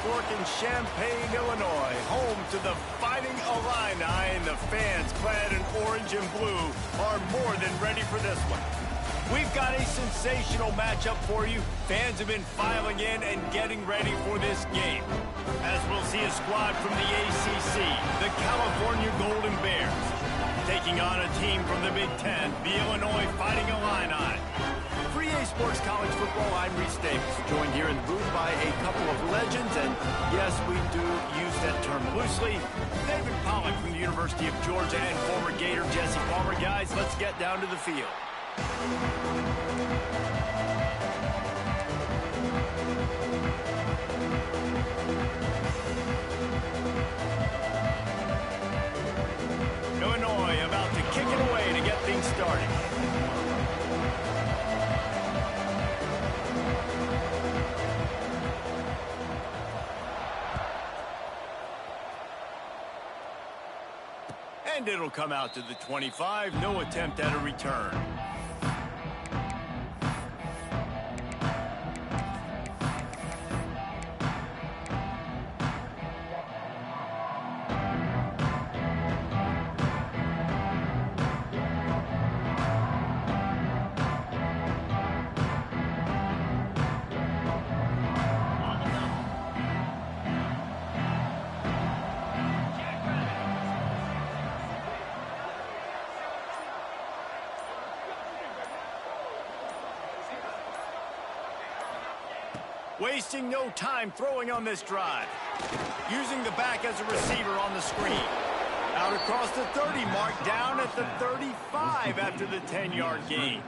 Fork in Champaign, Illinois, home to the Fighting Illini, and the fans clad in orange and blue are more than ready for this one. We've got a sensational matchup for you. Fans have been filing in and getting ready for this game, as we'll see a squad from the ACC, the California Golden Bears, taking on a team from the Big Ten, the Illinois Fighting Illini. For EA Sports College Football, I'm Reese Davis, joined here in the booth by a couple of legends, and yes, we do use that term loosely. David Pollack from the University of Georgia and former Gator Jesse Palmer. Guys, let's get down to the field. Illinois about to kick it away to get things started. And it'll come out to the 25. No attempt at a return. Wasting no time throwing on this drive. Using the back as a receiver on the screen. Out across the 30 mark, down at the 35 after the 10-yard gain.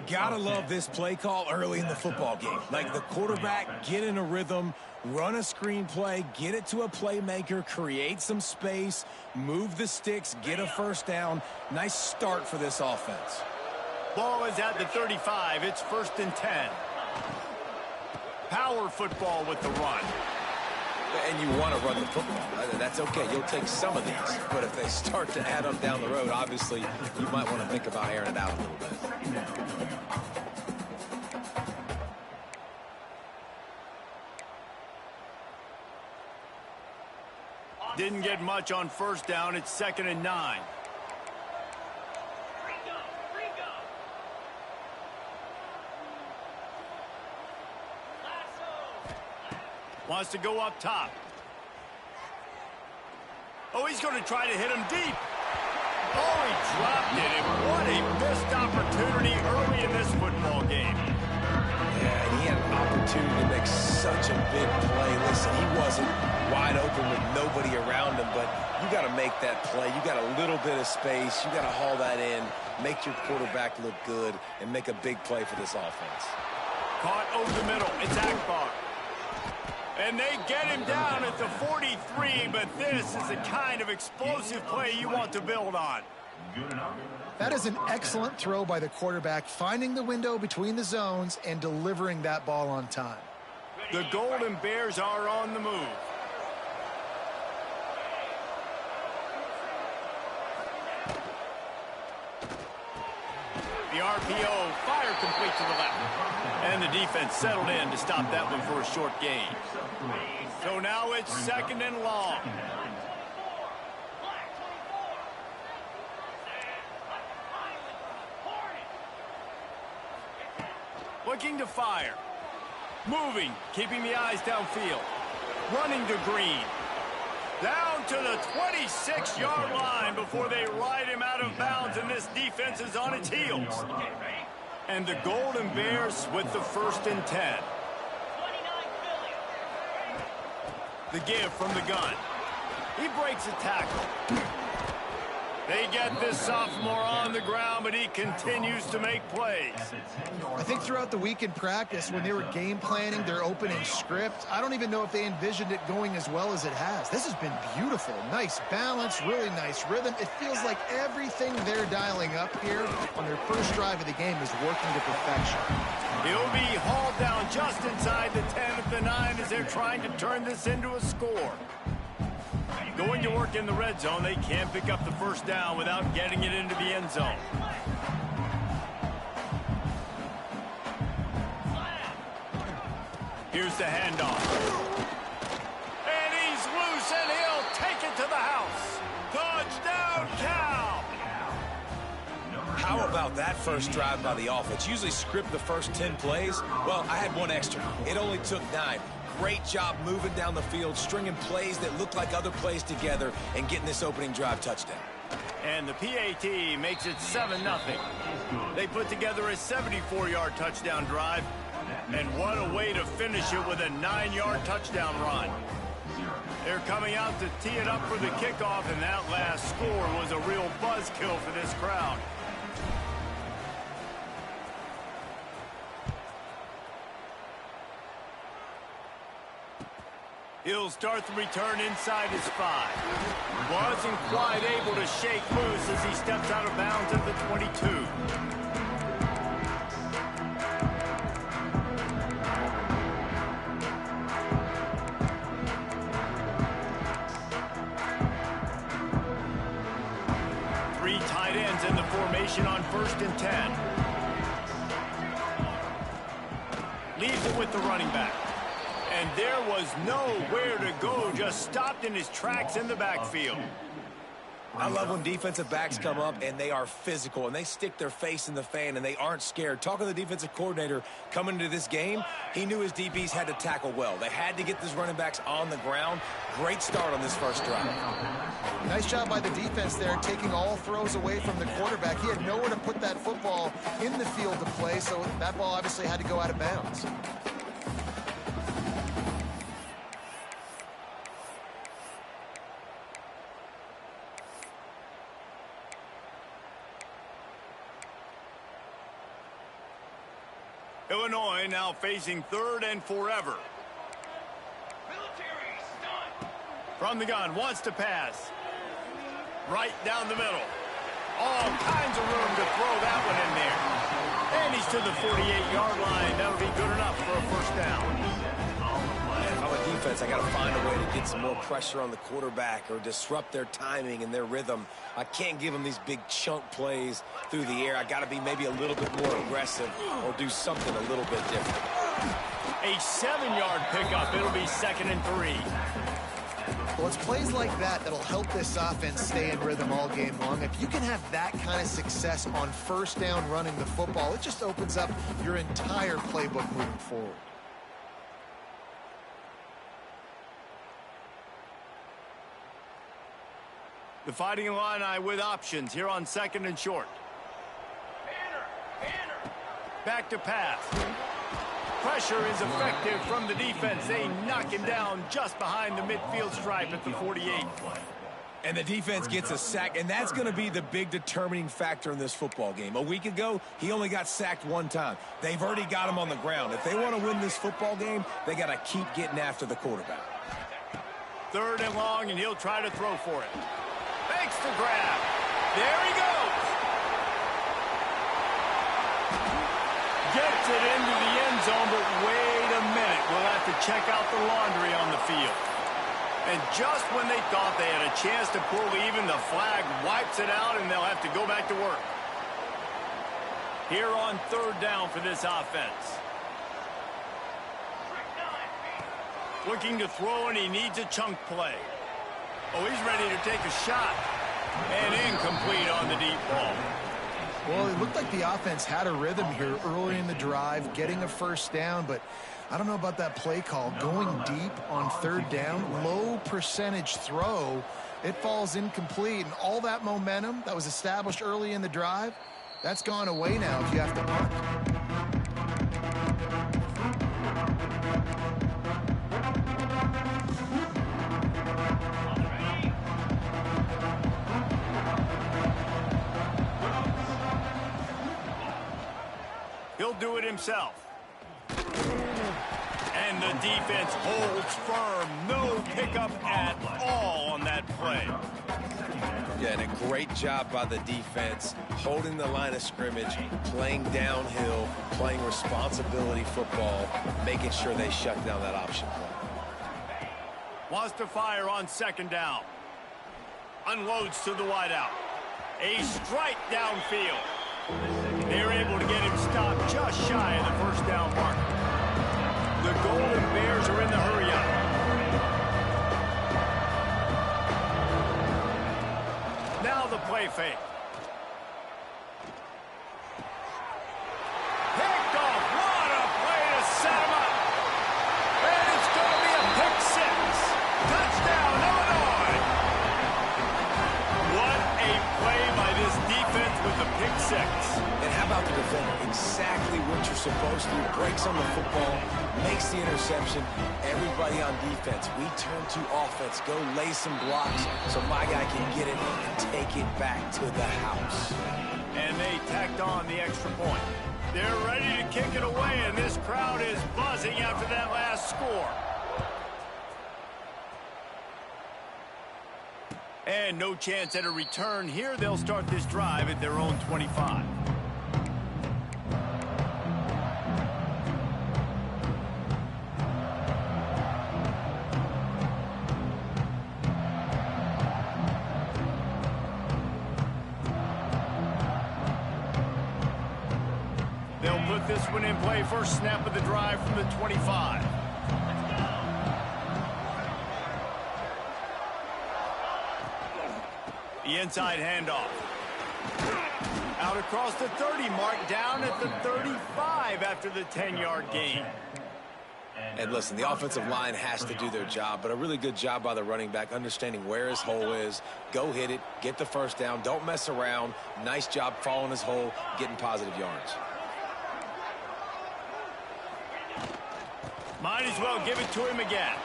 Gotta love this play call early in the football game. Like the quarterback, get in a rhythm, run a screen play, get it to a playmaker, create some space, move the sticks, get a first down. Nice start for this offense. Ball is at the 35. It's 1st and 10. Power football with the run. And you want to run the football. That's okay. You'll take some of these. But if they start to add up down the road, obviously, you might want to think about airing it out a little bit. Didn't get much on first down. It's 2nd and 9. Wants to go up top. Oh, he's going to try to hit him deep. Oh, he dropped it. And what a missed opportunity early in this football game. Yeah, and he had an opportunity to make such a big play. Listen, he wasn't wide open with nobody around him, but you got to make that play. You got a little bit of space. You got to haul that in, make your quarterback look good, and make a big play for this offense. Caught over the middle. It's Akbar. And they get him down at the 43, but this is the kind of explosive play you want to build on. That is an excellent throw by the quarterback, finding the window between the zones and delivering that ball on time. The Golden Bears are on the move. The RPO, fire complete to the left. And the defense settled in to stop that one for a short gain. So now it's 2nd and long. Looking to fire. Moving, keeping the eyes downfield. Running to Green. Down to the 26-yard line before they ride him out of bounds, and this defense is on its heels. And the Golden Bears with the 1st and 10. The give from the gun. He breaks a tackle. They get this sophomore on the ground, but he continues to make plays. I think throughout the week in practice, when they were game planning their opening script, I don't even know if they envisioned it going as well as it has. This has been beautiful. Nice balance, really nice rhythm. It feels like everything they're dialing up here on their first drive of the game is working to perfection. He'll be hauled down just inside the 10 at the 9 as they're trying to turn this into a score. Going to work in the red zone, they can't pick up the first down without getting it into the end zone. Here's the handoff. And he's loose, and he'll take it to the house. Touchdown, Cal! How about that first drive by the offense? Usually script the first 10 plays. Well, I had one extra. It only took 9. Great job moving down the field, stringing plays that look like other plays together, and getting this opening drive touchdown. And the PAT makes it 7-0. They put together a 74-yard touchdown drive. And what a way to finish it with a 9-yard touchdown run. They're coming out to tee it up for the kickoff, and that last score was a real buzzkill for this crowd. He'll start the return inside his 5. Wasn't quite able to shake loose as he steps out of bounds at the 22. Three tight ends in the formation on 1st and 10. Leaves it with the running back. And there was nowhere to go, just stopped in his tracks in the backfield. I love when defensive backs come up and they are physical and they stick their face in the fan and they aren't scared. Talking to the defensive coordinator coming into this game, he knew his DBs had to tackle well. They had to get these running backs on the ground. Great start on this first drive. Nice job by the defense there, taking all throws away from the quarterback. He had nowhere to put that football in the field to play, so that ball obviously had to go out of bounds. Illinois now facing 3rd and forever. From the gun, wants to pass. Right down the middle. All kinds of room to throw that one in there. And he's to the 48-yard line. That'll be good enough for a first down. If I'm a defense, I got to find a way to get some more pressure on the quarterback or disrupt their timing and their rhythm. I can't give them these big chunk plays through the air. I got to be maybe a little bit more aggressive or do something a little bit different. A 7-yard pickup. It'll be 2nd and 3. Well, it's plays like that that'll help this offense stay in rhythm all game long. If you can have that kind of success on first down running the football, it just opens up your entire playbook moving forward. The Fighting Illini with options here on 2nd and short. Back to pass. Pressure is effective from the defense. They knock him down just behind the midfield stripe at the 48. And the defense gets a sack, and that's going to be the big determining factor in this football game. A week ago, he only got sacked 1 time. They've already got him on the ground. If they want to win this football game, they got to keep getting after the quarterback. 3rd and long, and he'll try to throw for it. Makes the grab. There he goes. Gets it into the end zone, but wait a minute. We'll have to check out the laundry on the field. And just when they thought they had a chance to pull even, the flag wipes it out, and they'll have to go back to work. Here on 3rd down for this offense. Looking to throw, and he needs a chunk play. Oh, he's ready to take a shot. And incomplete on the deep ball. Well, it looked like the offense had a rhythm here early in the drive, getting a first down, but I don't know about that play call. Going deep on 3rd down, low percentage throw, it falls incomplete, and all that momentum that was established early in the drive, that's gone away now if you have to punt. He'll do it himself. And the defense holds firm. No pickup at all on that play. Yeah, and a great job by the defense, holding the line of scrimmage, playing downhill, playing responsibility football, making sure they shut down that option play. Wants to fire on 2nd down. Unloads to the wideout. A strike downfield. They're able to get him stopped just shy of the first down mark. The Golden Bears are in the hurry-up. Now the play fake. Picked off. What a play to set him up. And it's going to be a pick six. Touchdown, Illinois. What a play by this defense with the pick six. And how about the defender? Exactly what you're supposed to do. Breaks on the football, makes the interception. Everybody on defense, we turn to offense. Go lay some blocks so my guy can get it and take it back to the house. And they tacked on the extra point. They're ready to kick it away, and this crowd is buzzing after that last score. And no chance at a return here. They'll start this drive at their own 25. They'll put this one in play. First snap of the drive from the 25. The inside handoff. Out across the 30 mark, down at the 35 after the 10-yard gain. And listen, the offensive line has to do their job, but a really good job by the running back, understanding where his hole is. Go hit it, get the first down, don't mess around. Nice job following his hole, getting positive yards. Might as well give it to him again.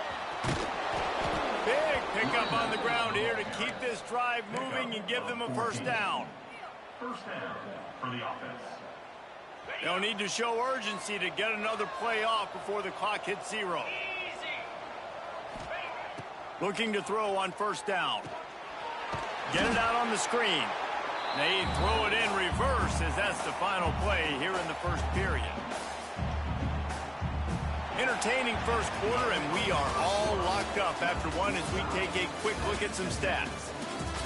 Big pickup on the ground here to keep this drive moving and give them a first down. First down for the offense. They'll need to show urgency to get another play off before the clock hits 0. Looking to throw on first down. Get it out on the screen. They throw it in reverse as that's the final play here in the first period. Entertaining first quarter, and we are all locked up after one as we take a quick look at some stats.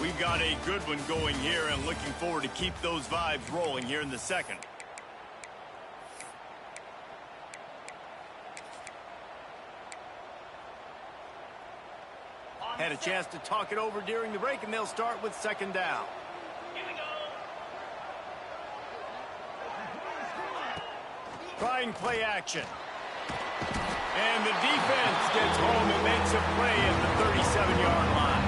We've got a good one going here and looking forward to keep those vibes rolling here in the second. Had a chance to talk it over during the break, and they'll start with second down. Trying play action. And the defense gets home and makes a play at the 37-yard line.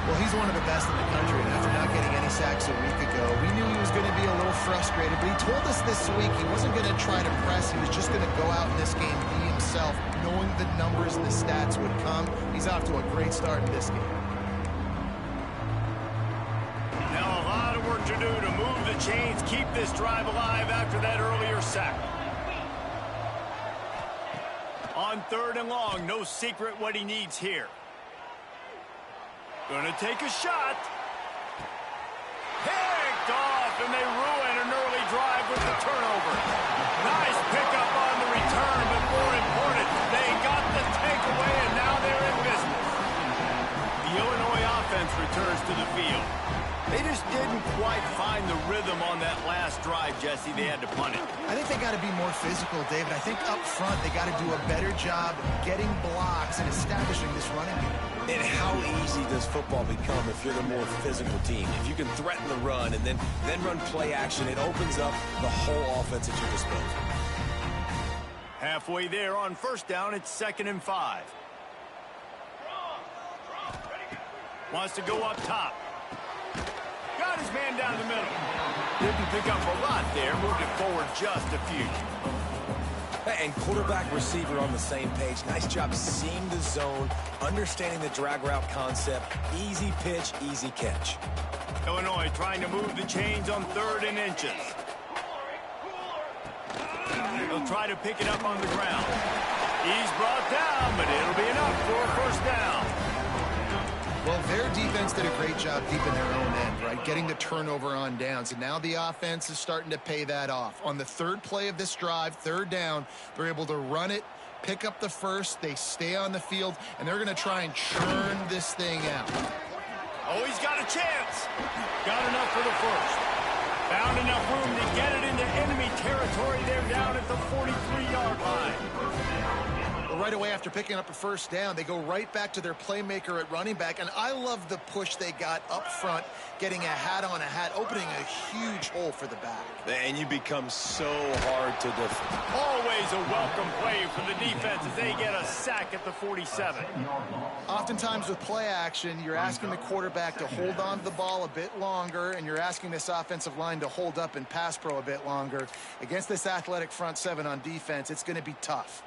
Well, he's one of the best in the country, and after not getting any sacks a week ago, we knew he was going to be a little frustrated, but he told us this week he wasn't going to try to press. He was just going to go out in this game, be himself, knowing the numbers and the stats would come. He's off to a great start in this game. Now a lot of work to do to move the chains, keep this drive alive after that earlier sack. On third and long, no secret what he needs here. Gonna take a shot. Picked off, and they ruin an early drive with the turnover. Nice pickup on the return, but more important, they got the takeaway, and now they're in business. The Illinois offense returns to the field. They just didn't quite find the rhythm on that last drive, Jesse. They had to punt it. I think they got to be more physical, David. I think up front they got to do a better job getting blocks and establishing this running game. And how easy does football become if you're the more physical team? If you can threaten the run and then run play action, it opens up the whole offense at your disposal. Halfway there on first down, it's 2nd and 5. Wants to go up top. Got his man down the middle. Didn't pick up a lot there. Moved it forward just a few. And quarterback receiver on the same page. Nice job seeing the zone, understanding the drag route concept. Easy pitch, easy catch. Illinois trying to move the chains on 3rd and inches. They'll try to pick it up on the ground. He's brought down, but it'll be enough for a first down. Well, their defense did a great job deep in their own end, right? Getting the turnover on downs. And now the offense is starting to pay that off. On the third play of this drive, 3rd down, they're able to run it, pick up the first, they stay on the field, and they're going to try and churn this thing out. Oh, he's got a chance. Got enough for the first. Found enough room to get it into enemy territory. They're down at the 43-yard line. Well, right away after picking up a first down, they go right back to their playmaker at running back. And I love the push they got up front, getting a hat on a hat, opening a huge hole for the back. And you become so hard to defend. Always a welcome play for the defense as they get a sack at the 47. Oftentimes with play action, you're asking the quarterback to hold on to the ball a bit longer, and you're asking this offensive line to hold up in pass pro a bit longer. Against this athletic front seven on defense, it's going to be tough.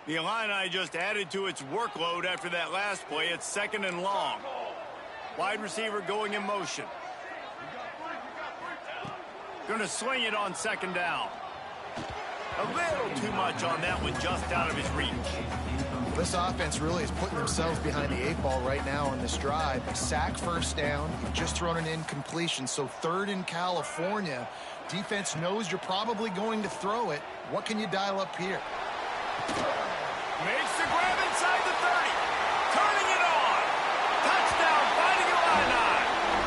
The Illini just added to its workload after that last play. It's 2nd and long. Wide receiver going in motion. Going to swing it on 2nd down. A little too much on that one, just out of his reach. This offense really is putting themselves behind the 8 ball right now on this drive. A sack, first down. You've just thrown an incompletion, so 3rd in California. Defense knows you're probably going to throw it. What can you dial up here? Makes the grab inside the 30. Turning it on. Touchdown, Fighting Illini.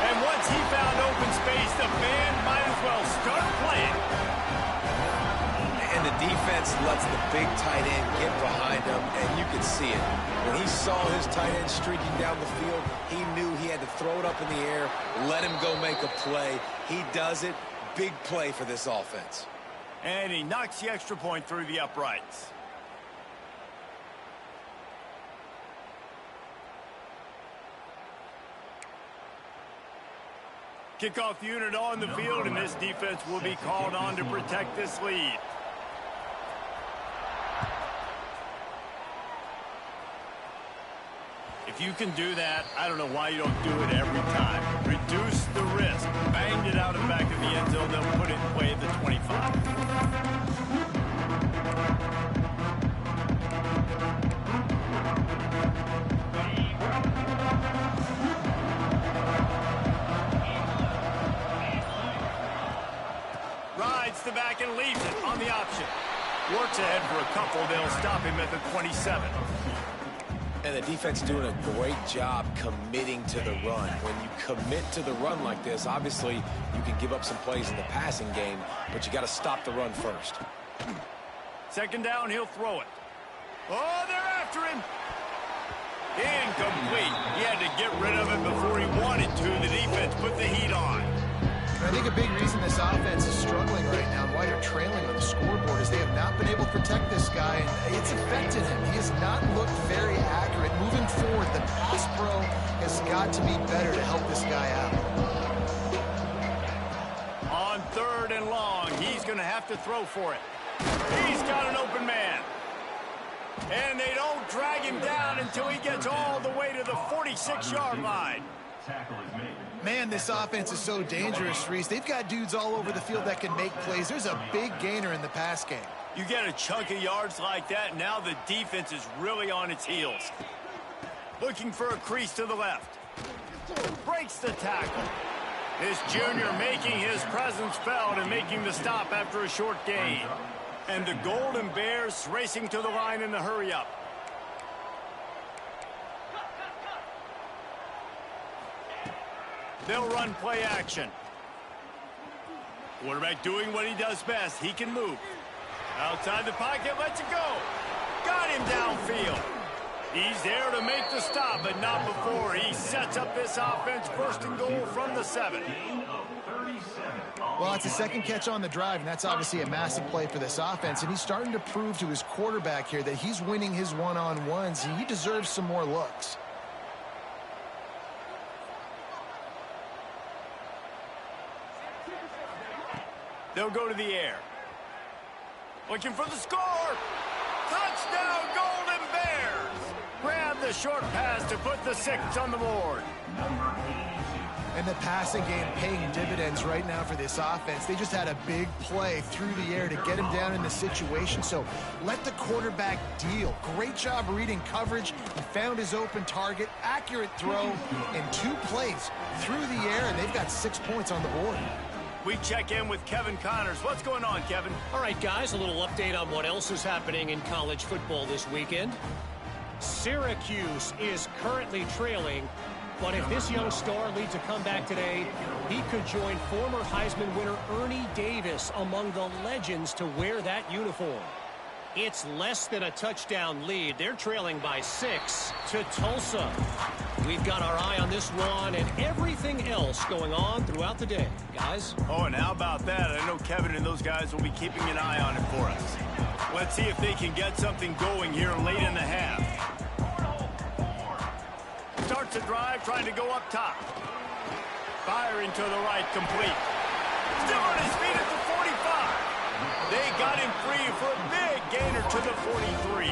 And once he found open space, the band might as well start playing. And the defense lets the big tight end get behind him, and you can see it. When he saw his tight end streaking down the field, he knew he had to throw it up in the air, let him go make a play. He does it. Big play for this offense. And he knocks the extra point through the uprights. Kickoff unit on the field, and this defense will be called on to protect this lead. If you can do that, I don't know why you don't do it every time. Reduce the risk. Banged it out of the back of the end zone. They'll put it in play at the 25. The back and leaves it on the option. Works ahead for a couple. They'll stop him at the 27. And the defense doing a great job committing to the run. When you commit to the run like this, obviously you can give up some plays in the passing game, but you got to stop the run first. 2nd down, he'll throw it. Oh, they're after him. Incomplete. He had to get rid of it before he wanted to. The defense put the heat on. I think a big reason this offense is struggling right now and why they're trailing on the scoreboard is they have not been able to protect this guy, and it's affected him. He has not looked very accurate. Moving forward, the pass pro has got to be better to help this guy out. On 3rd and long, he's going to have to throw for it. He's got an open man. And they don't drag him down until he gets all the way to the 46-yard line. Tackle is made. Man, this offense is so dangerous, Reese. They've got dudes all over the field that can make plays. There's a big gainer in the pass game. You get a chunk of yards like that, now the defense is really on its heels. Looking for a crease to the left. Breaks the tackle. This junior making his presence felt and making the stop after a short gain. And the Golden Bears racing to the line in the hurry-up. They'll run play action. Quarterback doing what he does best. He can move. Outside the pocket, lets it go. Got him downfield. He's there to make the stop, but not before. He sets up this offense, first and goal from the 7. Well, it's a second catch on the drive, and that's obviously a massive play for this offense. And he's starting to prove to his quarterback here that he's winning his one-on-ones, and he deserves some more looks. They'll go to the air. Looking for the score. Touchdown, Golden Bears. Grab the short pass to put the 6 on the board. And the passing game paying dividends right now for this offense. They just had a big play through the air to get him down in the situation. So let the quarterback deal. Great job reading coverage. He found his open target. Accurate throw in 2 plays through the air, and they've got 6 points on the board. We check in with Kevin Connors. What's going on, Kevin? All right, guys, a little update on what else is happening in college football this weekend. Syracuse is currently trailing But if this young star leads a comeback today, he could join former Heisman winner Ernie Davis among the legends to wear that uniform. It's less than a touchdown lead. They're trailing by 6 to Tulsa. We've got our eye on this one and everything else going on throughout the day, guys. Oh, and how about that? I know Kevin and those guys will be keeping an eye on it for us. Let's see if they can get something going here late in the half. Starts a drive, trying to go up top. Firing to the right, complete. Still on his feet at the 45. They got him free for a big gainer to the 43.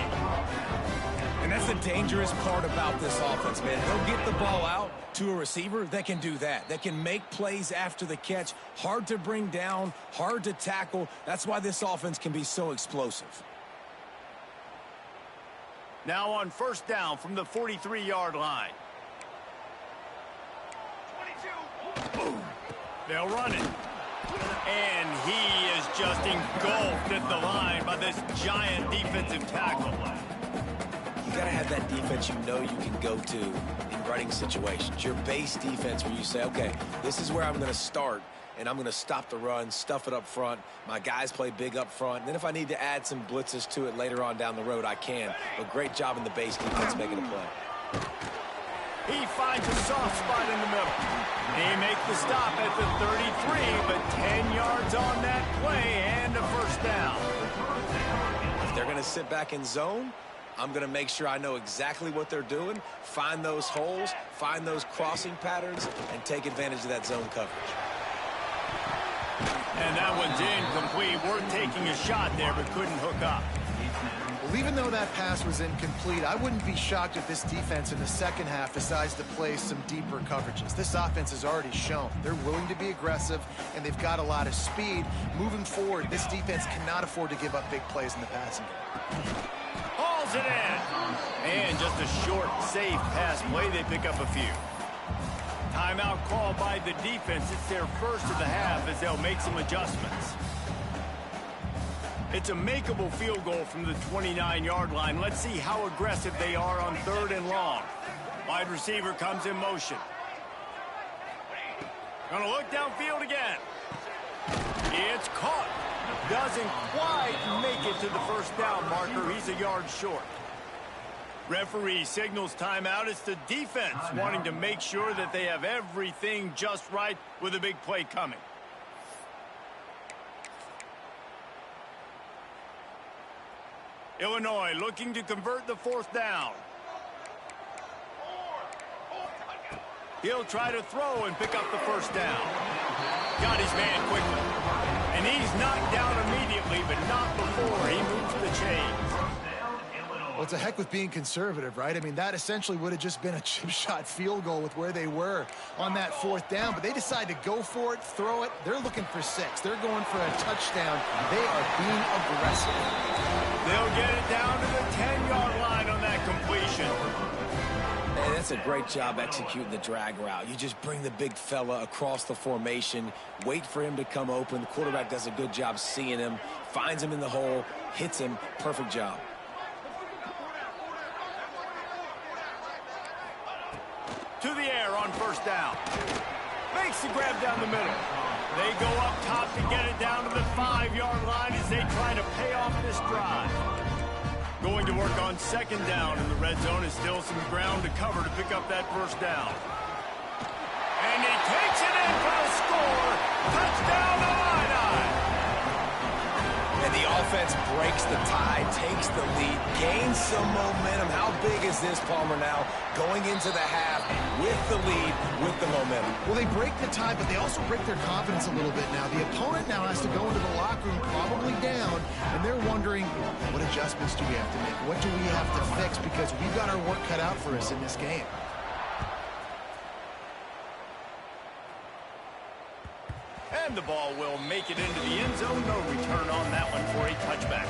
And that's the dangerous part about this offense, man. They'll get the ball out to a receiver that can do that. That can make plays after the catch. Hard to bring down, hard to tackle. That's why this offense can be so explosive. Now on first down from the 43-yard line. 22. They'll run it. And he is just engulfed at the line by this giant defensive tackle. You got to have that defense you know you can go to in running situations. Your base defense where you say, okay, this is where I'm going to start, and I'm going to stop the run, stuff it up front. My guys play big up front. And then if I need to add some blitzes to it later on down the road, I can. But great job in the base defense making a play. He finds a soft spot in the middle. They make the stop at the 33, but 10 yards on that play and a first down. If they're going to sit back in zone, I'm going to make sure I know exactly what they're doing, find those holes, find those crossing patterns, and take advantage of that zone coverage. And that one's incomplete. We're taking a shot there, but couldn't hook up. Well, even though that pass was incomplete, I wouldn't be shocked if this defense in the second half decides to play some deeper coverages. This offense has already shown they're willing to be aggressive, and they've got a lot of speed. Moving forward, this defense cannot afford to give up big plays in the passing game. Hauls it in. And just a short, safe pass play. They pick up a few. Timeout called by the defense. It's their first of the half as they'll make some adjustments. It's a makeable field goal from the 29-yard line. Let's see how aggressive they are on 3rd and long. Wide receiver comes in motion. Gonna look downfield again. It's caught. Doesn't quite make it to the first down marker. He's a yard short. Referee signals timeout. It's the defense wanting to make sure that they have everything just right with a big play coming. Illinois looking to convert the 4th down. He'll try to throw and pick up the first down. Got his man quickly. And he's knocked down immediately, but not before he moves the chains. Well, it's a heck with being conservative, right? I mean, that essentially would have just been a chip shot field goal with where they were on that 4th down. But they decide to go for it, throw it. They're looking for 6. They're going for a touchdown. They are being aggressive. They'll get it down to the 10-yard line on that completion. Hey, that's a great job executing the drag route. You just bring the big fella across the formation, wait for him to come open. The quarterback does a good job seeing him, finds him in the hole, hits him. Perfect job. To the air on first down. Makes the grab down the middle. They go up top to get it down to the 5-yard line as they try to pay off this drive. Going to work on 2nd down in the red zone is still some ground to cover to pick up that first down. And he takes it in for the score. Touchdown Illini. And the offense breaks the tie, takes the lead, gains some momentum. How big is this, Palmer, now? Going into the half with the lead, with the momentum. Well, they break the tie, but they also break their confidence a little bit now. The opponent now has to go into the locker room probably down, and they're wondering, what adjustments do we have to make? What do we have to fix? Because we've got our work cut out for us in this game. And the ball will make it into the end zone. No return on that one for a touchback.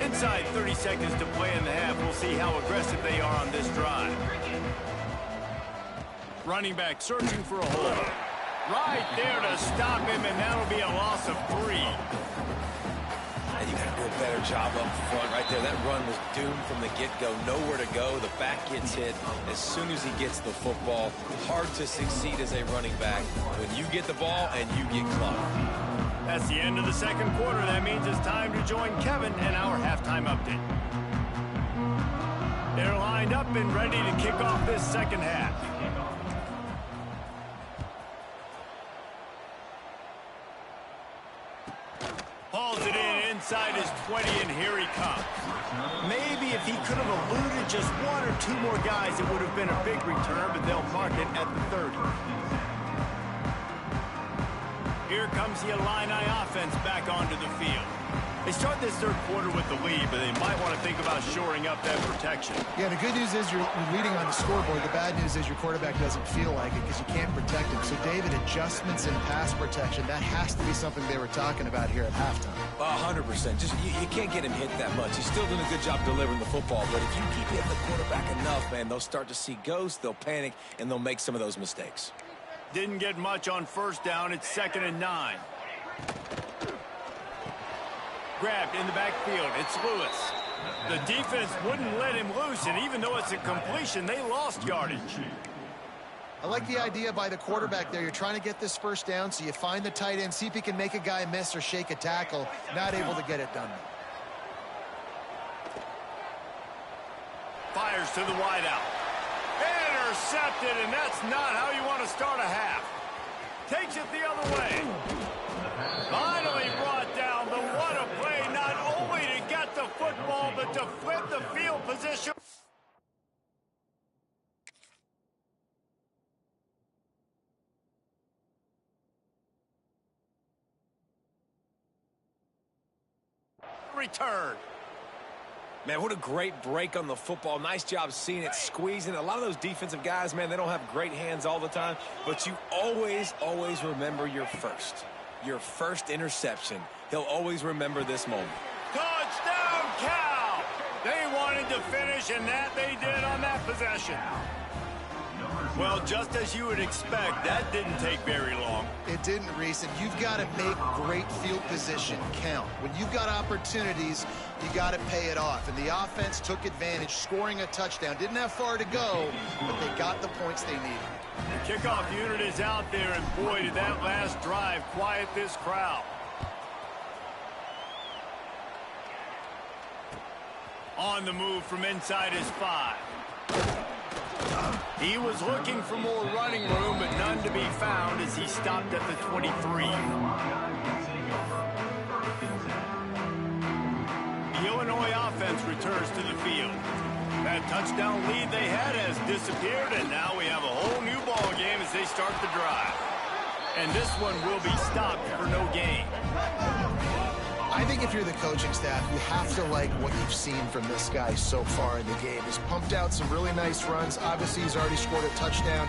Inside 30 seconds to play in the half. We'll see how aggressive they are on this drive. Running back searching for a hole. Right there to stop him, and that'll be a loss of 3. And you got to be able better job up front right there. That run was doomed from the get-go. Nowhere to go. The back gets hit as soon as he gets the football. Hard to succeed as a running back when you get the ball and you get clocked. That's the end of the second quarter. That means it's time to join Kevin in our halftime update. They're lined up and ready to kick off this second half. Hauls it in inside his 20, and here he comes. Maybe if he could have eluded just one or two more guys, it would have been a big return, but they'll mark it at the 30. Here comes the Illini offense back onto the field. They start this third quarter with the lead, but they might want to think about shoring up that protection. Yeah, the good news is you're leading on the scoreboard. The bad news is your quarterback doesn't feel like it because you can't protect him. So, David, adjustments in pass protection, that has to be something they were talking about here at halftime. 100%. Just you can't get him hit that much. He's still doing a good job delivering the football, but if you keep hitting the quarterback enough, man, they'll start to see ghosts, they'll panic, and they'll make some of those mistakes. Didn't get much on first down. It's 2nd and 9. Grabbed in the backfield. It's Lewis. The defense wouldn't let him loose, and even though it's a completion, they lost yardage. I like the idea by the quarterback there. You're trying to get this first down, so you find the tight end, see if he can make a guy miss or shake a tackle. Not able to get it done. Fires to the wideout. Intercepted, and that's not how you want to start a half. Takes it the other way. Finally brought down. The what a play, not only to get the football, but to flip the field position. Return. Man, what a great break on the football. Nice job seeing it, squeezing. A lot of those defensive guys, man, they don't have great hands all the time, but you always, always remember your first interception. He'll always remember this moment. Touchdown, Cal! They wanted to finish, and that they did on that possession. Well, just as you would expect, that didn't take very long. It didn't, Reese, and you've got to make great field position count. When you've got opportunities, you got to pay it off. And the offense took advantage, scoring a touchdown. Didn't have far to go, but they got the points they needed. The kickoff unit is out there, and boy, did that last drive quiet this crowd. On the move from inside his 5. He was looking for more running room, but none to be found as he stopped at the 23. The Illinois offense returns to the field. That touchdown lead they had has disappeared, and now we have a whole new ball game as they start the drive. And this one will be stopped for no gain. I think if you're the coaching staff, you have to like what you've seen from this guy so far in the game. He's pumped out some really nice runs. Obviously, he's already scored a touchdown.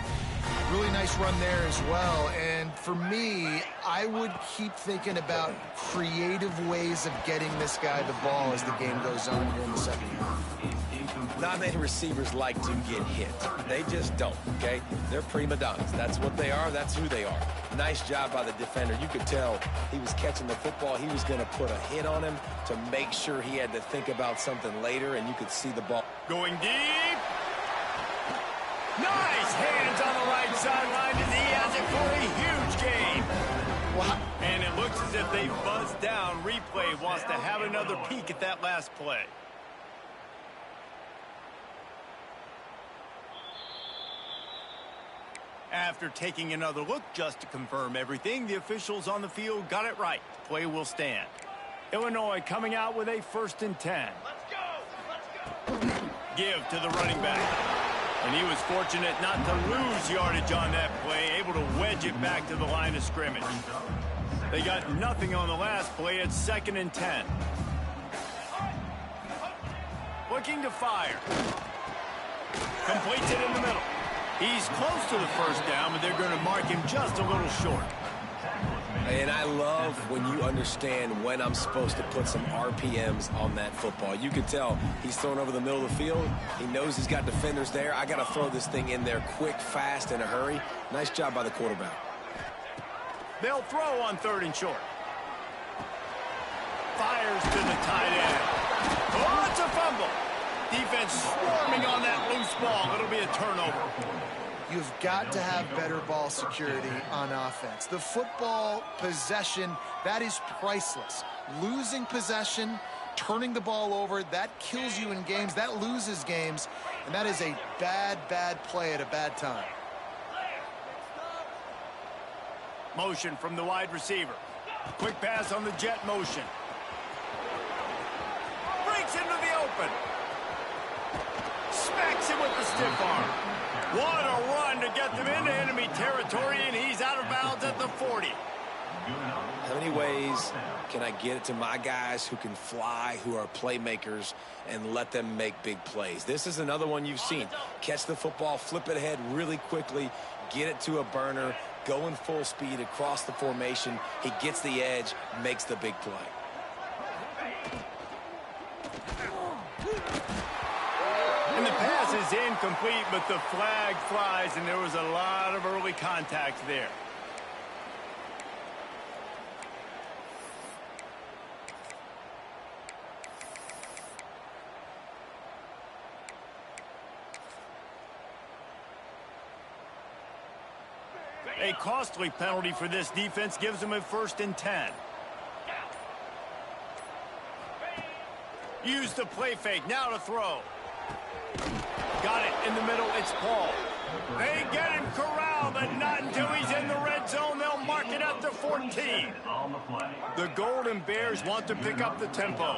Really nice run there as well. And for me, I would keep thinking about creative ways of getting this guy the ball as the game goes on here in the second half. Not many receivers like to get hit. They just don't, okay? They're prima donnas. That's what they are. That's who they are. Nice job by the defender. You could tell he was catching the football. He was going to put a hit on him to make sure he had to think about something later, and you could see the ball. Going deep. Nice hands on the right sideline as he has it for a huge gain. Wow. And it looks as if they buzzed down. Replay wants to have another peek at that last play. After taking another look just to confirm everything, the officials on the field got it right. Play will stand. Illinois coming out with a 1st and 10. Let's go. Give to the running back. And he was fortunate not to lose yardage on that play, able to wedge it back to the line of scrimmage. They got nothing on the last play. It's 2nd and 10. Looking to fire. Completes it in the middle. He's close to the first down, but they're going to mark him just a little short. And I love when you understand when I'm supposed to put some RPMs on that football. You can tell he's thrown over the middle of the field. He knows he's got defenders there. I got to throw this thing in there quick, fast, in a hurry. Nice job by the quarterback. They'll throw on 3rd and short. fires to the tight end. Oh, it's a fumble. Defense swarming on that loose ball. It'll be a turnover. You've got to have better ball security on offense. The football possession, that is priceless. Losing possession, turning the ball over, that kills you in games, that loses games, and that is a bad, bad play at a bad time. Motion from the wide receiver. Quick pass on the jet motion. Breaks into the open. Smacks him with the stiff arm. What a run to get them into enemy territory, and he's out of bounds at the 40. How many ways can I get it to my guys who can fly, who are playmakers, and let them make big plays? This is another one you've seen. Catch the football, flip it ahead really quickly, get it to a burner, go in full speed across the formation. He gets the edge, makes the big play. And the pass is incomplete, but the flag flies, and there was a lot of early contact there. A costly penalty for this defense gives them a 1st and 10. Use the play fake. Now to throw. Got it in the middle. It's Paul. They get him corralled, but not until he's in the red zone. They'll mark it up to 14. The Golden Bears want to pick up the tempo.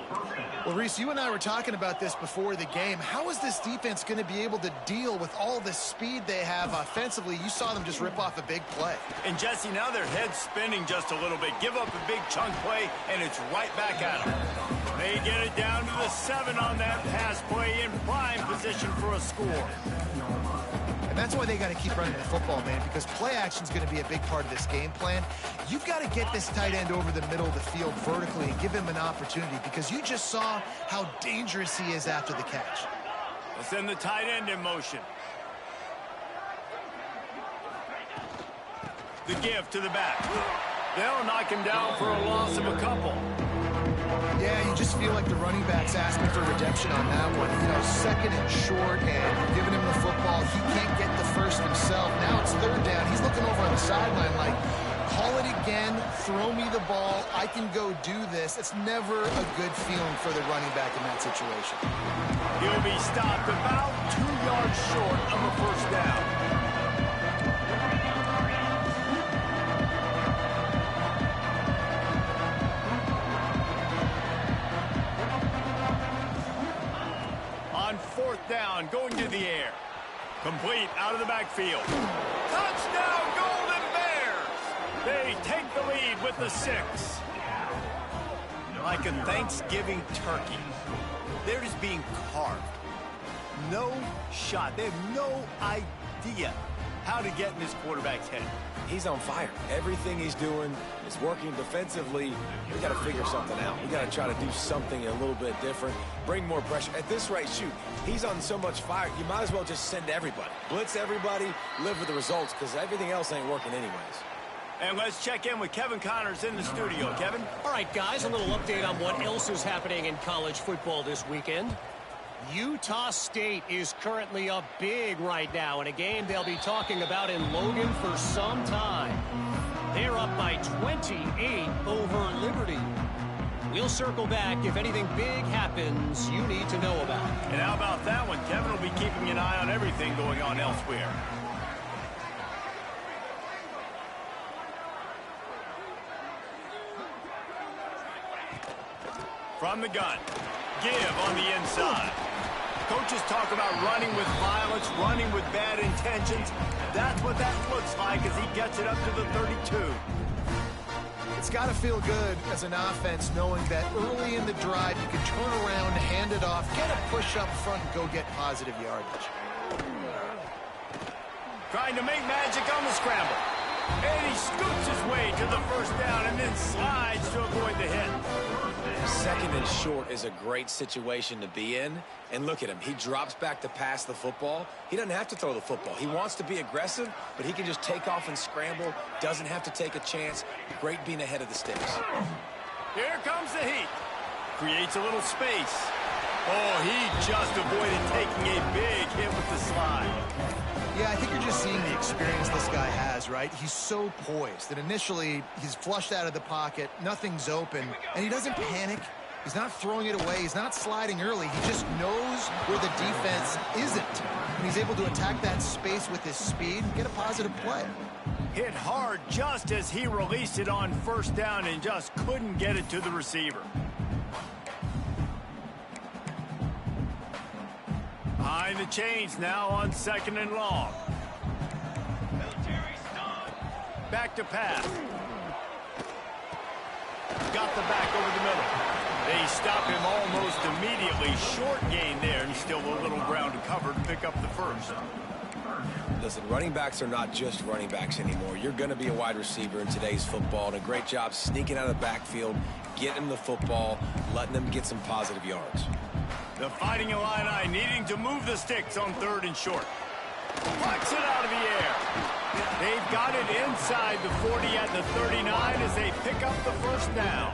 Well, Reese, you and I were talking about this before the game. How is this defense going to be able to deal with all the speed they have offensively? You saw them just rip off a big play. And, Jesse, now their head's spinning just a little bit. Give up a big chunk play, and it's right back at them. They get it down to the 7 on that pass play in prime position for a score. And that's why they got to keep running the football, man, because play action is going to be a big part of this game plan. You've got to get this tight end over the middle of the field vertically and give him an opportunity, because you just saw how dangerous he is after the catch. Let's send the tight end in motion. The give to the back. They'll knock him down for a loss of a couple. Yeah, you just feel like the running back's asking for redemption on that one. You know, 2nd and short, and giving him the football. He can't get the first himself. Now it's 3rd down. He's looking over on the sideline like, call it again, throw me the ball, I can go do this. It's never a good feeling for the running back in that situation. He'll be stopped about 2 yards short of a 1st down. On 4th down, going to the air. Complete out of the backfield. Touchdown, Golden Bears! They take the lead with the 6. Like a Thanksgiving turkey, they're just being carved. No shot. They have no idea how to get in this quarterback's head. He's on fire. Everything he's doing is working defensively. We got to figure something out. We got to try to do something a little bit different, bring more pressure. At this rate, shoot, he's on so much fire, you might as well just send everybody. Blitz everybody, live with the results, because everything else ain't working anyways. And let's check in with Kevin Connors in the studio. Kevin? All right, guys, a little update on what else is happening in college football this weekend. Utah State is currently up big right now in a game they'll be talking about in Logan for some time. They're up by 28 over Liberty. We'll circle back if anything big happens you need to know about. And how about that one? Kevin will be keeping an eye on everything going on elsewhere. From the gun. Give on the inside. Coaches talk about running with violence, running with bad intentions. That's what that looks like as he gets it up to the 32. It's got to feel good as an offense knowing that early in the drive you can turn around, hand it off, get a push up front, and go get positive yardage. Trying to make magic on the scramble. And he scoots his way to the 1st down and then slides to avoid the hit. 2nd and short is a great situation to be in. And look at him. He drops back to pass the football. He doesn't have to throw the football. He wants to be aggressive, but he can just take off and scramble. Doesn't have to take a chance. Great being ahead of the sticks. Here comes the heat. Creates a little space. Oh, he just avoided taking a big hit with the slide. Yeah, I think you're just seeing the experience this guy has, right? He's so poised that initially he's flushed out of the pocket, nothing's open, and he doesn't panic. He's not throwing it away. He's not sliding early. He just knows where the defense isn't. And he's able to attack that space with his speed and get a positive play. Hit hard just as he released it on first down and just couldn't get it to the receiver. Behind the chains now on 2nd and long. Back to pass. Got the back over the middle. They stop him almost immediately. Short gain there, and still a little ground to cover to pick up the first. Listen, running backs are not just running backs anymore. You're going to be a wide receiver in today's football, and a great job sneaking out of the backfield, getting them the football, letting them get some positive yards. The Fighting Illini needing to move the sticks on 3rd and short. Plucks it out of the air. They've got it inside the 40 at the 39 as they pick up the first down.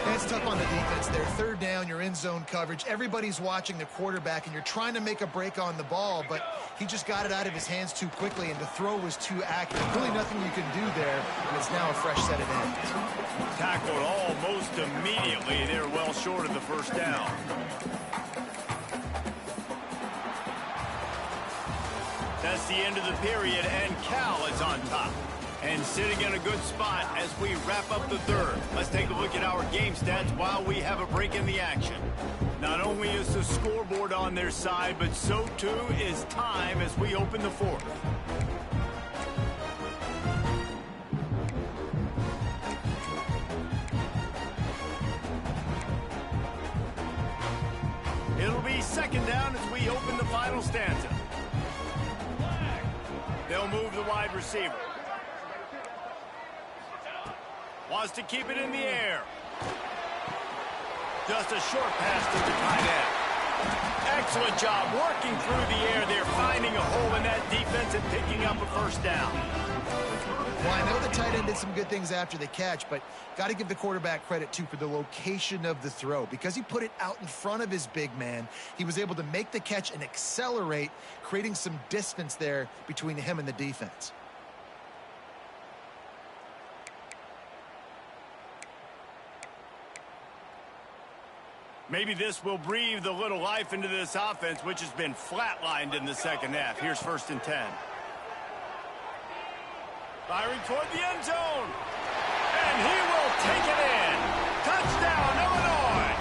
That's tough on the defense there. 3rd down, you're in zone coverage. Everybody's watching the quarterback, and you're trying to make a break on the ball, but he just got it out of his hands too quickly, and the throw was too accurate. Really nothing you can do there, and it's now a fresh set of ends. Tackled almost immediately. They're well short of the first down. That's the end of the period, and Cal is on top. And sitting in a good spot as we wrap up the 3rd. Let's take a look at our game stats while we have a break in the action. Not only is the scoreboard on their side, but so too is time as we open the 4th. It'll be 2nd down as we open the final stanza. They'll move the wide receiver. Wants to keep it in the air. Just a short pass to the tight end. Excellent job working through the air. They're finding a hole in that defense and picking up a first down. Well, I know the tight end did some good things after the catch, but got to give the quarterback credit, too, for the location of the throw. Because he put it out in front of his big man, he was able to make the catch and accelerate, creating some distance there between him and the defense. Maybe this will breathe a little life into this offense, which has been flatlined in the 2nd half. Here's 1st and 10. Firing toward the end zone. And he will take it in. Touchdown, Illinois.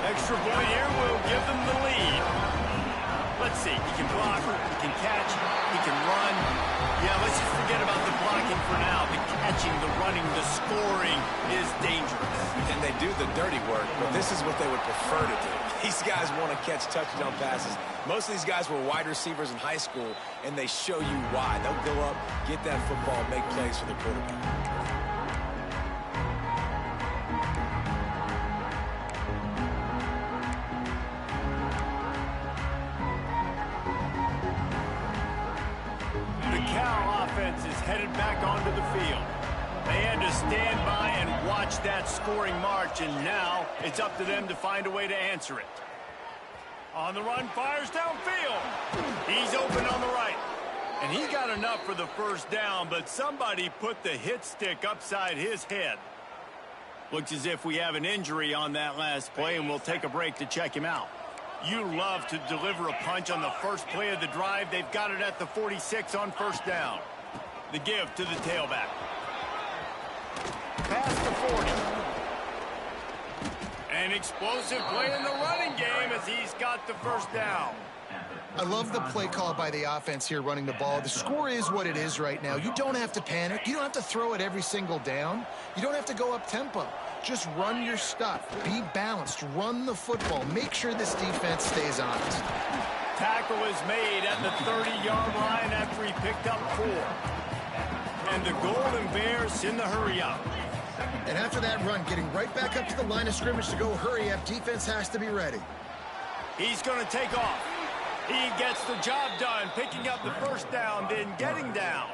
Extra point here will give them the lead. Let's see. He can block, he can catch, he can run. Yeah, let's just forget about the blocking for now. The catching, the running, the scoring is dangerous. And they do the dirty work, but this is what they would prefer to do. These guys want to catch touchdown passes. Most of these guys were wide receivers in high school, and they show you why. They'll go up, get that football, make plays for the quarterback. Is headed back onto the field. They had to stand by and watch that scoring march, and now it's up to them to find a way to answer it. On the run, fires downfield. He's open on the right. And he got enough for the first down, but somebody put the hit stick upside his head. Looks as if we have an injury on that last play, and we'll take a break to check him out. You love to deliver a punch on the first play of the drive. They've got it at the 46 on first down. The give to the tailback. Past the 40. An explosive play in the running game as he's got the first down. I love the play call by the offense here running the ball. The score is what it is right now. You don't have to panic. You don't have to throw it every single down. You don't have to go up tempo. Just run your stuff. Be balanced. Run the football. Make sure this defense stays honest. Tackle is made at the 30-yard line after he picked up 4. And the Golden Bears in the hurry-up. And after that run, getting right back up to the line of scrimmage to go hurry-up, defense has to be ready. He's going to take off. He gets the job done, picking up the first down, then getting down.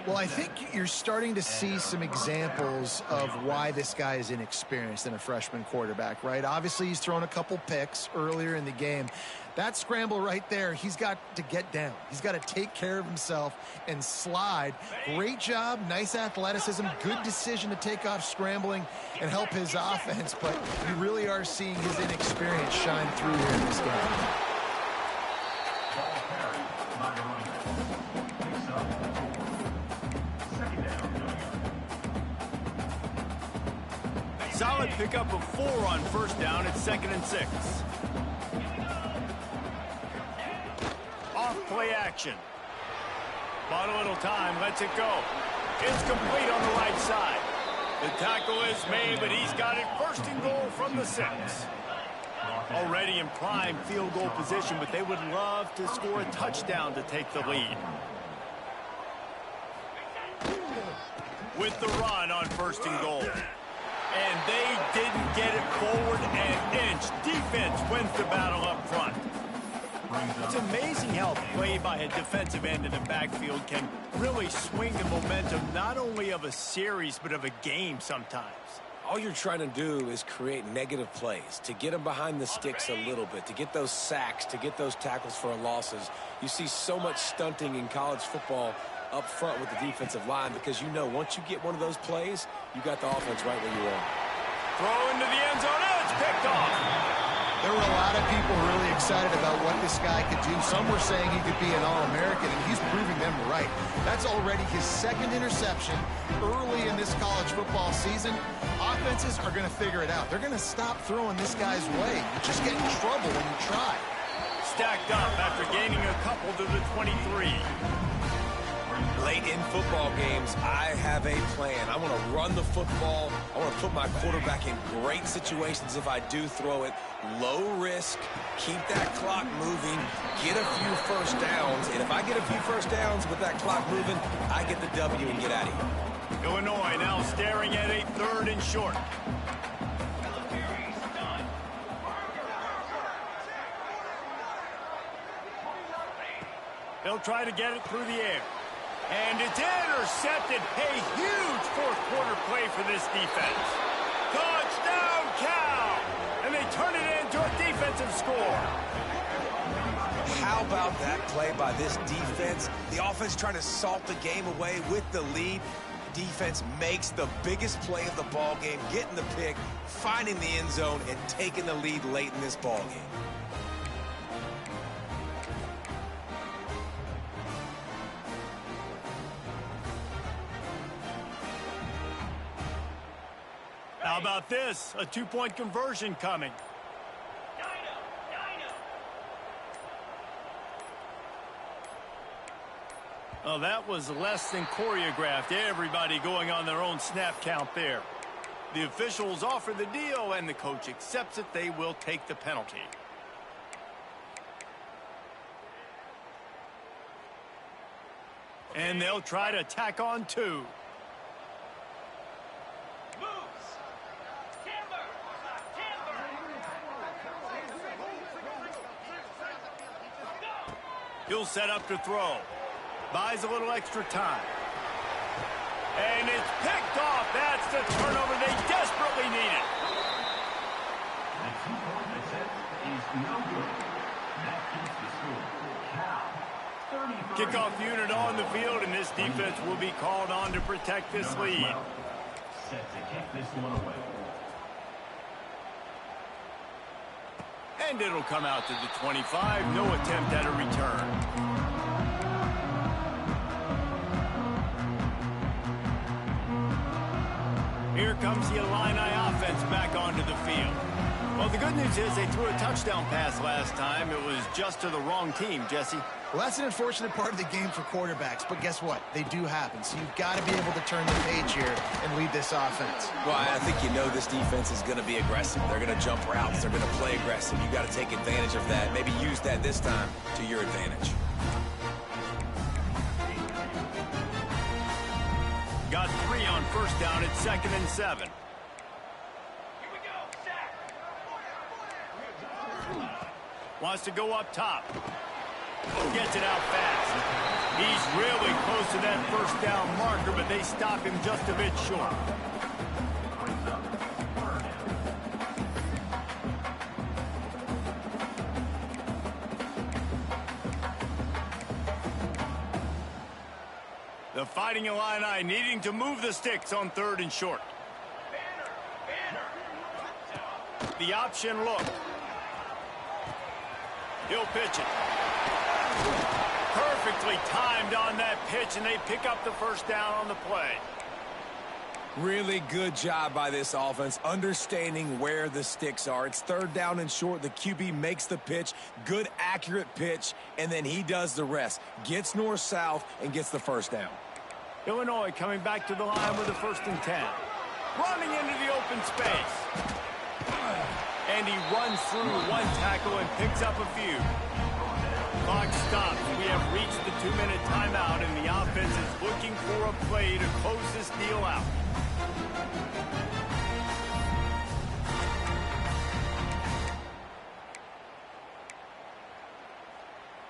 Well, I think you're starting to see some examples of why this guy is inexperienced in a freshman quarterback, right? Obviously, he's thrown a couple picks earlier in the game. That scramble right there, he's got to get down. He's got to take care of himself and slide. Great job, nice athleticism, good decision to take off scrambling and help his offense, but you really are seeing his inexperience shine through here in this game. Solid pickup of 4 on first down at 2nd and 6. Off play action. Bought a little time, lets it go. It's complete on the right side. The tackle is made, but he's got it 1st and goal from the 6. Already in prime field goal position, but they would love to score a touchdown to take the lead. With the run on 1st and goal. And they didn't get it forward an inch. Defense wins the battle up front. It's amazing how play by a defensive end in the backfield can really swing the momentum not only of a series but of a game sometimes. All you're trying to do is create negative plays, to get them behind the sticks a little bit, to get those sacks, to get those tackles for losses. You see so much stunting in college football up front with the defensive line because you know once you get one of those plays, you got the offense right where you want. Throw into the end zone. It's picked off. There were a lot of people really excited about what this guy could do. Some were saying he could be an All-American, and he's proving them right. That's already his 2nd interception early in this college football season. Offenses are going to figure it out. They're going to stop throwing this guy's way. You just get in trouble when you try. Stacked up after gaining a couple to the 23. Late in football games, I have a plan. I want to run the football. I want to put my quarterback in great situations if I do throw it. Low risk, keep that clock moving, get a few first downs. And if I get a few first downs with that clock moving, I get the W and get out of here. Illinois now staring at a 3rd and short. They'll try to get it through the air. And it's intercepted. A huge 4th quarter play for this defense. Touchdown, Cal! And they turn it into a defensive score. How about that play by this defense? The offense trying to salt the game away with the lead. Defense makes the biggest play of the ball game, getting the pick, finding the end zone, and taking the lead late in this ball game. How about this? A 2-point conversion coming. Oh, that was less than choreographed. Everybody going on their own snap count there. The officials offer the deal, and the coach accepts it. They will take the penalty. And they'll try to tack on 2. He'll set up to throw. Buys a little extra time. And it's picked off. That's the turnover they desperately needed. The 2-point attempt is no good. That keeps the score. Cal, 33. Kickoff unit on the field, and this defense will be called on to protect this lead. Set to kick this one away. And it'll come out to the 25. No attempt at a return. Here comes the Illini offense back onto the field. Well, the good news is they threw a touchdown pass last time. It was just to the wrong team, Jesse. Well, that's an unfortunate part of the game for quarterbacks, but guess what? They do happen, so you've got to be able to turn the page here and lead this offense. Well, I think you know this defense is going to be aggressive. They're going to jump routes. They're going to play aggressive. You got to take advantage of that. Maybe use that this time to your advantage. Got 3 on first down at 2nd and 7. Wants to go up top. Gets it out fast. He's really close to that first down marker, but they stop him just a bit short. The Fighting Illini needing to move the sticks on 3rd and short. The option look. He'll pitch it. Perfectly timed on that pitch, and they pick up the first down on the play. Really good job by this offense, understanding where the sticks are. It's 3rd down and short. The QB makes the pitch, good, accurate pitch, and then he does the rest. Gets north-south and gets the first down. Illinois coming back to the line with a 1st and 10. Running into the open space. And he runs through one tackle and picks up a few. Clock stops. We have reached the 2-minute timeout, and the offense is looking for a play to close this deal out.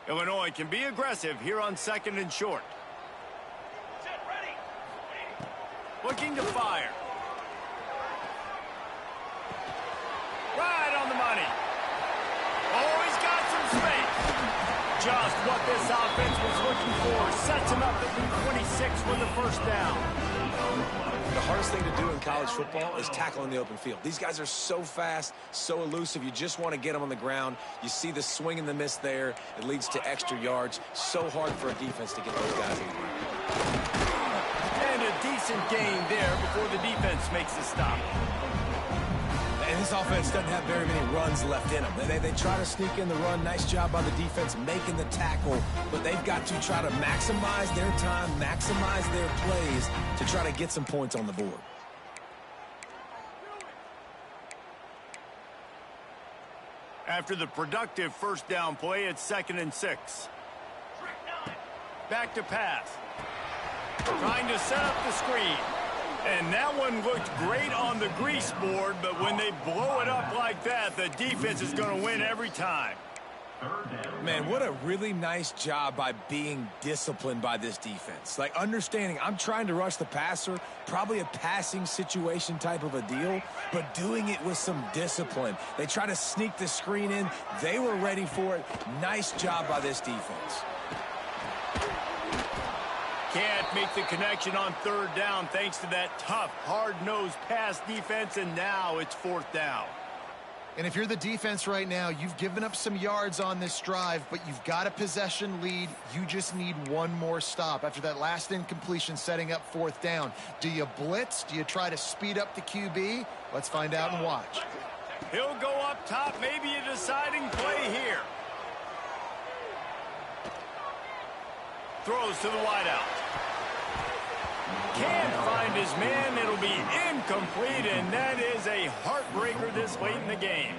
Illinois can be aggressive here on 2nd and short. Looking to fire. Right on the money. Oh, he's got some space. Just what this offense was looking for. Sets him up at the 26 with the first down. The hardest thing to do in college football is tackle in the open field. These guys are so fast, so elusive. You just want to get them on the ground. You see the swing and the miss there. It leads to extra yards. So hard for a defense to get those guys in the ground. And a decent gain there before the defense makes the stop. And this offense doesn't have very many runs left in them. They try to sneak in the run. Nice job by the defense making the tackle. But they've got to try to maximize their time, maximize their plays to try to get some points on the board. After the productive first down play, it's 2nd and 6. Back to pass. Trying to set up the screen. And that one looked great on the grease board, but when they blow it up like that, the defense is going to win every time. Man, what a really nice job by being disciplined by this defense. Like, understanding I'm trying to rush the passer, probably a passing situation type of a deal, but doing it with some discipline. They try to sneak the screen in. They were ready for it. Nice job by this defense. Can't make the connection on 3rd down thanks to that tough, hard-nosed pass defense, and now it's 4th down. And if you're the defense right now, you've given up some yards on this drive, but you've got a possession lead. You just need one more stop after that last incompletion setting up 4th down. Do you blitz? Do you try to speed up the QB? Let's find out and watch. He'll go up top, maybe a deciding play here. Throws to the wideout. Can't find his man. It'll be incomplete, and that is a heartbreaker this late in the game.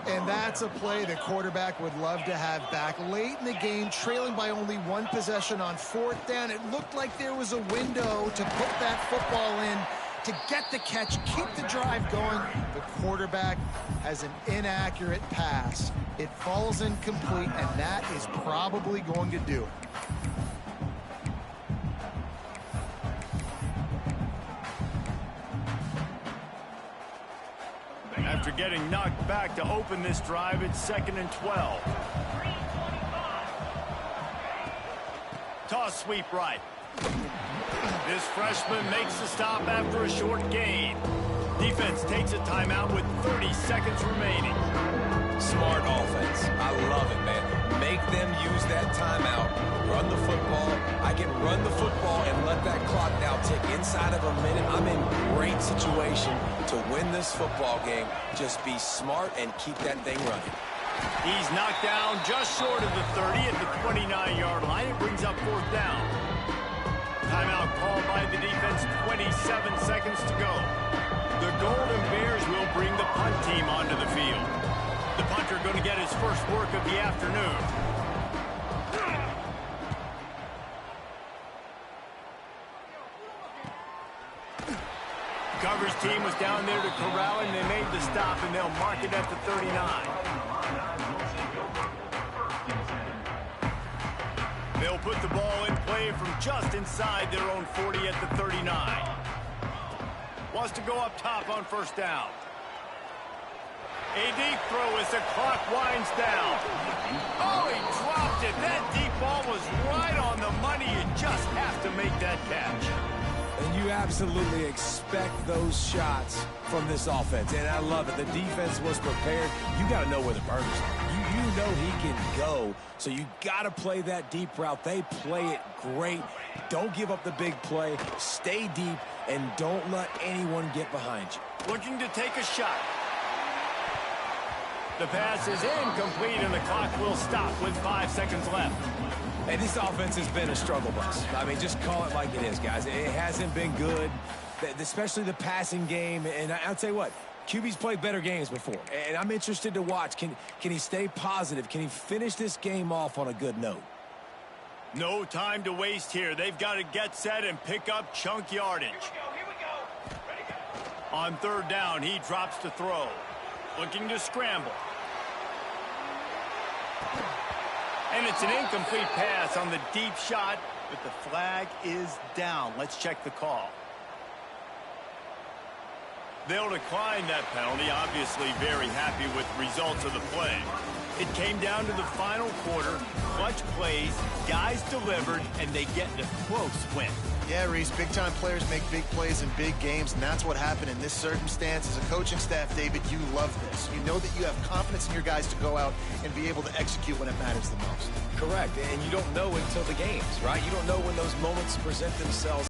And that's a play the quarterback would love to have back. Late in the game, trailing by only one possession on 4th down. It looked like there was a window to put that football in, to get the catch, keep the drive going. The quarterback has an inaccurate pass. It falls incomplete, and that is probably going to do it. After getting knocked back to open this drive, it's 2nd and 12. Toss sweep right. This freshman makes the stop after a short gain. Defense takes a timeout with 30 seconds remaining. Smart offense. I love it, man. Make them use that timeout. Run the football. I can run the football and let that clock now tick inside of a minute. I'm in great situation to win this football game. Just be smart and keep that thing running. He's knocked down just short of the 30 at the 29-yard line. It brings up 4th down. Timeout called by the defense, 27 seconds to go. The Golden Bears will bring the punt team onto the field. The punter going to get his first work of the afternoon. Coverage team was down there to corral him. They made the stop, and they'll mark it at the 39. They'll put the ball in play from just inside their own 40 at the 39. Wants to go up top on first down. A deep throw as the clock winds down. Oh, he dropped it. That deep ball was right on the money. You just have to make that catch. And you absolutely expect those shots from this offense. And I love it. The defense was prepared. You got to know where the burners are. You know he can go. So you got to play that deep route. They play it great. Don't give up the big play. Stay deep and don't let anyone get behind you. Looking to take a shot. The pass is incomplete, and the clock will stop with 5 seconds left. And this offense has been a struggle bus. I mean, just call it like it is, guys. It hasn't been good, especially the passing game. And I'll tell you what, QB's played better games before. And I'm interested to watch. Can he stay positive? Can he finish this game off on a good note? No time to waste here. They've got to get set and pick up chunk yardage. Here we go. Ready, go. On third down, he drops to throw. Looking to scramble. And it's an incomplete pass on the deep shot, but the flag is down. Let's check the call. They'll decline that penalty, obviously very happy with results of the play. It came down to the final quarter, clutch plays, guys delivered, and they get a close win. Yeah, Reese, big-time players make big plays in big games, and that's what happened in this circumstance. As a coaching staff, David, you love this. You know that you have confidence in your guys to go out and be able to execute when it matters the most. Correct, and you don't know until the games, right? You don't know when those moments present themselves.